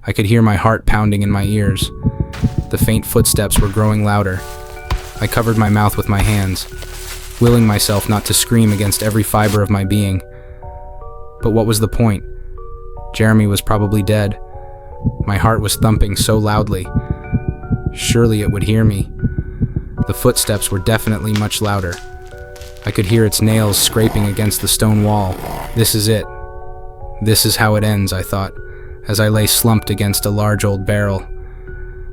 I could hear my heart pounding in my ears. The faint footsteps were growing louder. I covered my mouth with my hands, willing myself not to scream against every fiber of my being. But what was the point? Jeremy was probably dead. My heart was thumping so loudly. Surely it would hear me. The footsteps were definitely much louder. I could hear its nails scraping against the stone wall. This is it. This is how it ends, I thought, as I lay slumped against a large old barrel.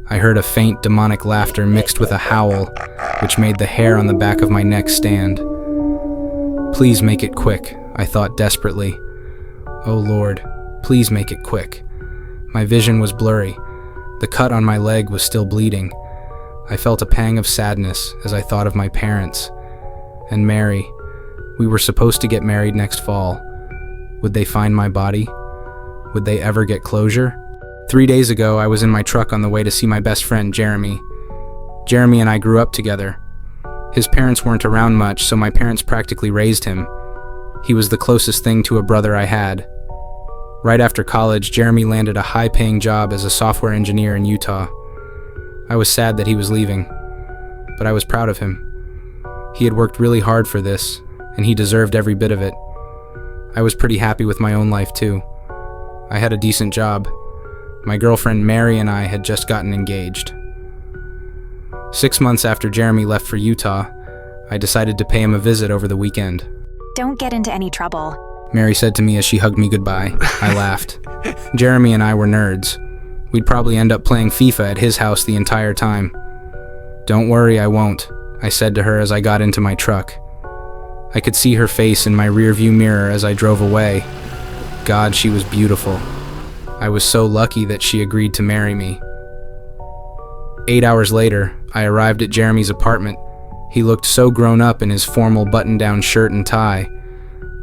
I heard a faint demonic laughter mixed with a howl, which made the hair on the back of my neck stand. Please make it quick, I thought desperately. Oh Lord, please make it quick. My vision was blurry. The cut on my leg was still bleeding. I felt a pang of sadness as I thought of my parents. And Mary. We were supposed to get married next fall. Would they find my body? Would they ever get closure? 3 days ago, I was in my truck on the way to see my best friend, Jeremy. Jeremy and I grew up together. His parents weren't around much, so my parents practically raised him. He was the closest thing to a brother I had. Right after college, Jeremy landed a high-paying job as a software engineer in Utah. I was sad that he was leaving, but I was proud of him. He had worked really hard for this, and he deserved every bit of it. I was pretty happy with my own life, too. I had a decent job. My girlfriend Mary and I had just gotten engaged. 6 months after Jeremy left for Utah, I decided to pay him a visit over the weekend. Don't get into any trouble, Mary said to me as she hugged me goodbye. I laughed. Jeremy and I were nerds. We'd probably end up playing FIFA at his house the entire time. Don't worry, I won't, I said to her as I got into my truck. I could see her face in my rearview mirror as I drove away. God, she was beautiful. I was so lucky that she agreed to marry me. 8 hours later, I arrived at Jeremy's apartment. He looked so grown up in his formal button-down shirt and tie,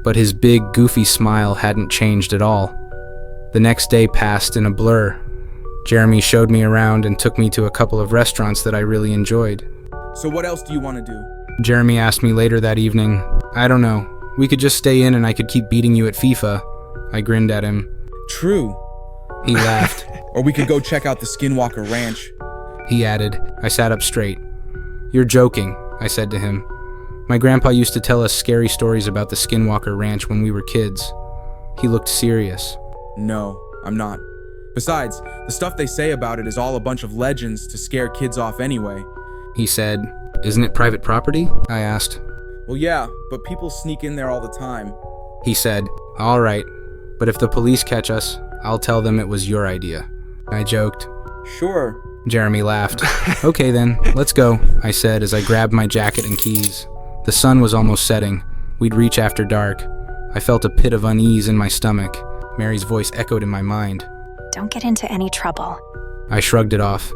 but his big, goofy smile hadn't changed at all. The next day passed in a blur. Jeremy showed me around and took me to a couple of restaurants that I really enjoyed. So what else do you want to do? Jeremy asked me later that evening. I don't know. We could just stay in and I could keep beating you at FIFA. I grinned at him. True. He laughed. Or we could go check out the Skinwalker Ranch. He added. I sat up straight. You're joking, I said to him. My grandpa used to tell us scary stories about the Skinwalker Ranch when we were kids. He looked serious. No, I'm not. Besides, the stuff they say about it is all a bunch of legends to scare kids off anyway. He said. Isn't it private property? I asked. Well, yeah, but people sneak in there all the time. He said. All right, but if the police catch us, I'll tell them it was your idea. I joked. Sure. Jeremy laughed. Okay then, let's go, I said as I grabbed my jacket and keys. The sun was almost setting. We'd reach after dark. I felt a pit of unease in my stomach. Mary's voice echoed in my mind. don't get into any trouble. I shrugged it off.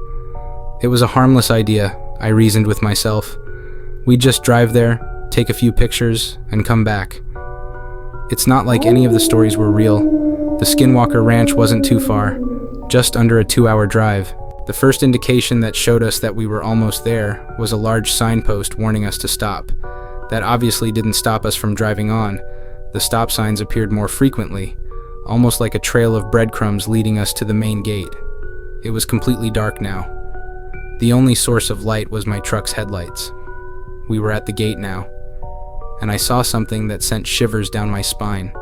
It was a harmless idea, I reasoned with myself. We'd just drive there, take a few pictures, and come back. It's not like any of the stories were real. The Skinwalker Ranch wasn't too far, just under a 2-hour drive. The first indication that showed us that we were almost there was a large signpost warning us to stop. That obviously didn't stop us from driving on. The stop signs appeared more frequently, almost like a trail of breadcrumbs leading us to the main gate. It was completely dark now. The only source of light was my truck's headlights. We were at the gate now, and I saw something that sent shivers down my spine.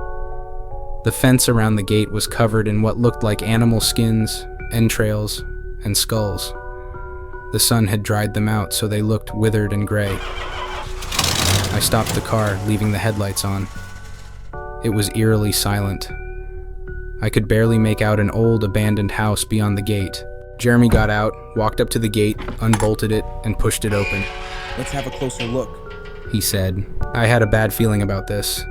The fence around the gate was covered in what looked like animal skins, entrails, and skulls. The sun had dried them out, so they looked withered and gray. I stopped the car, leaving the headlights on. It was eerily silent. I could barely make out an old, abandoned house beyond the gate. Jeremy got out, walked up to the gate, unbolted it, and pushed it open. Let's have a closer look, he said. I had a bad feeling about this.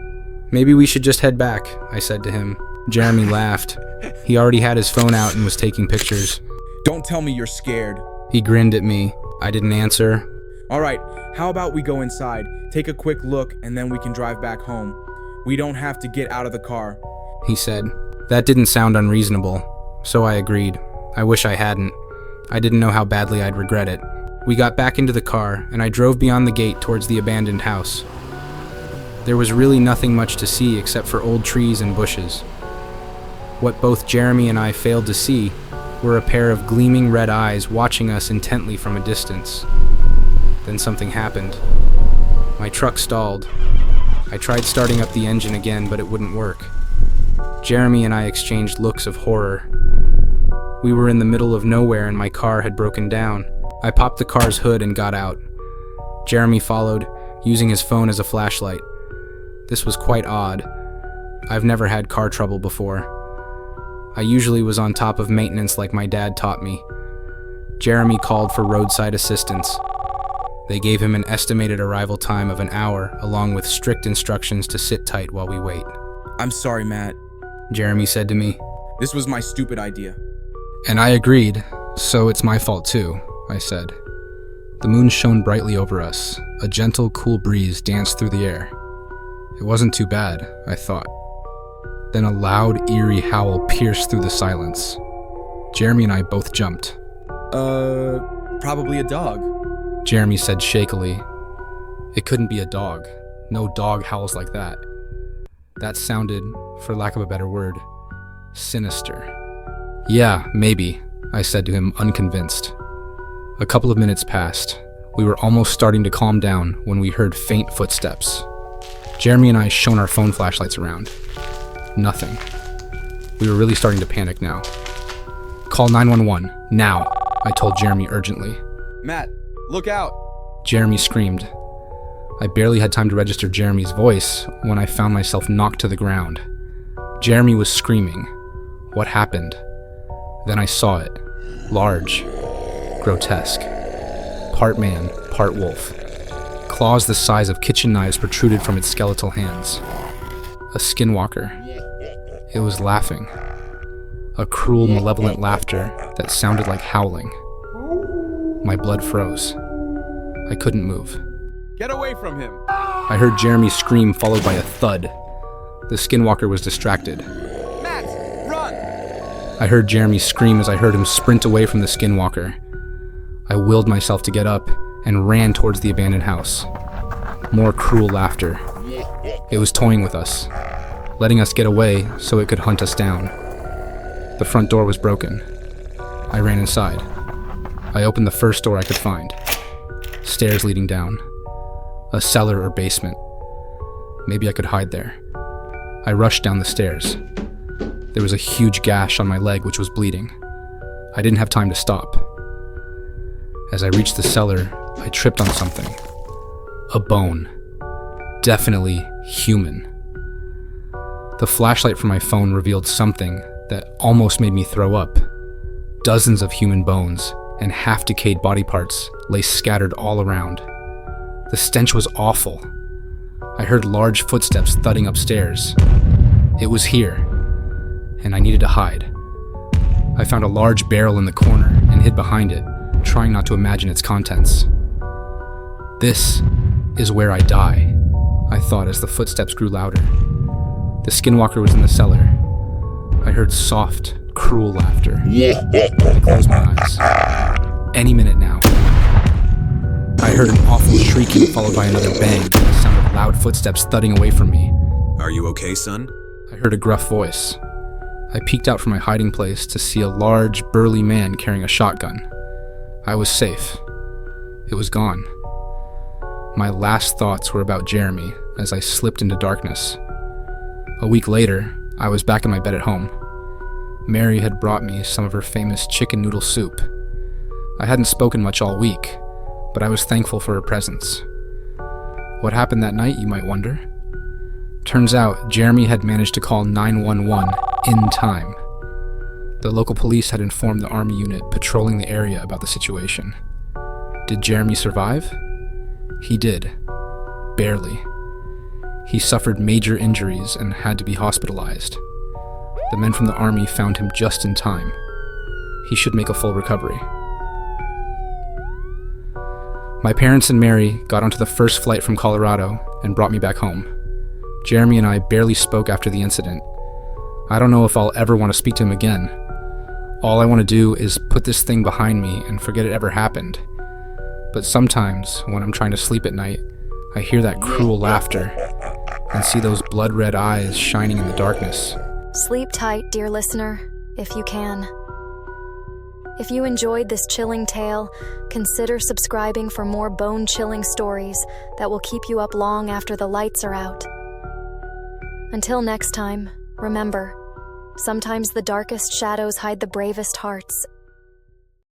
Maybe we should just head back, I said to him. Jeremy laughed. He already had his phone out and was taking pictures. Don't tell me you're scared. He grinned at me. I didn't answer. All right, how about we go inside, take a quick look, and then we can drive back home. We don't have to get out of the car, he said. That didn't sound unreasonable, so I agreed. I wish I hadn't. I didn't know how badly I'd regret it. We got back into the car, and I drove beyond the gate towards the abandoned house. There was really nothing much to see except for old trees and bushes. What both Jeremy and I failed to see were a pair of gleaming red eyes watching us intently from a distance. Then something happened. My truck stalled. I tried starting up the engine again, but it wouldn't work. Jeremy and I exchanged looks of horror. We were in the middle of nowhere and my car had broken down. I popped the car's hood and got out. Jeremy followed, using his phone as a flashlight. This was quite odd. I've never had car trouble before. I usually was on top of maintenance like my dad taught me. Jeremy called for roadside assistance. They gave him an estimated arrival time of an hour, along with strict instructions to sit tight while we wait. I'm sorry, Matt. Jeremy said to me. This was my stupid idea. And I agreed, so it's my fault too, I said. The moon shone brightly over us. A gentle, cool breeze danced through the air. It wasn't too bad, I thought. Then a loud, eerie howl pierced through the silence. Jeremy and I both jumped. Probably a dog. Jeremy said shakily. It couldn't be a dog. No dog howls like that. That sounded, for lack of a better word, sinister. Yeah, maybe, I said to him, unconvinced. A couple of minutes passed. We were almost starting to calm down when we heard faint footsteps. Jeremy and I shone our phone flashlights around. Nothing. We were really starting to panic now. Call 911, now, I told Jeremy urgently. Matt, look out! Jeremy screamed. I barely had time to register Jeremy's voice when I found myself knocked to the ground. Jeremy was screaming. What happened? Then I saw it. Large. Grotesque. Part man, part wolf. Claws the size of kitchen knives protruded from its skeletal hands. A skinwalker. It was laughing. A cruel, malevolent laughter that sounded like howling. My blood froze. I couldn't move. Get away from him! I heard Jeremy scream followed by a thud. The skinwalker was distracted. Matt, run! I heard Jeremy scream as I heard him sprint away from the skinwalker. I willed myself to get up and ran towards the abandoned house. More cruel laughter. It was toying with us, letting us get away so it could hunt us down. The front door was broken. I ran inside. I opened the first door I could find. Stairs leading down. A cellar or basement. Maybe I could hide there. I rushed down the stairs. There was a huge gash on my leg which was bleeding. I didn't have time to stop. As I reached the cellar, I tripped on something. A bone. Definitely human. The flashlight from my phone revealed something that almost made me throw up. Dozens of human bones and half-decayed body parts lay scattered all around. The stench was awful. I heard large footsteps thudding upstairs. It was here, and I needed to hide. I found a large barrel in the corner and hid behind it, trying not to imagine its contents. This is where I die, I thought as the footsteps grew louder. The skinwalker was in the cellar. I heard soft, cruel laughter. I closed my eyes. Any minute now. I heard an awful shrieking followed by another bang and the sound of loud footsteps thudding away from me. Are you okay, son? I heard a gruff voice. I peeked out from my hiding place to see a large, burly man carrying a shotgun. I was safe. It was gone. My last thoughts were about Jeremy as I slipped into darkness. A week later, I was back in my bed at home. Mary had brought me some of her famous chicken noodle soup. I hadn't spoken much all week, but I was thankful for her presence. What happened that night, you might wonder? Turns out, Jeremy had managed to call 911 in time. The local police had informed the Army unit patrolling the area about the situation. Did Jeremy survive? He did. Barely. He suffered major injuries and had to be hospitalized. The men from the Army found him just in time. He should make a full recovery. My parents and Mary got onto the first flight from Colorado and brought me back home. Jeremy and I barely spoke after the incident. I don't know if I'll ever want to speak to him again. All I want to do is put this thing behind me and forget it ever happened. But sometimes, when I'm trying to sleep at night, I hear that cruel laughter and see those blood-red eyes shining in the darkness. Sleep tight, dear listener, if you can. If you enjoyed this chilling tale, consider subscribing for more bone-chilling stories that will keep you up long after the lights are out. Until next time, remember, sometimes the darkest shadows hide the bravest hearts.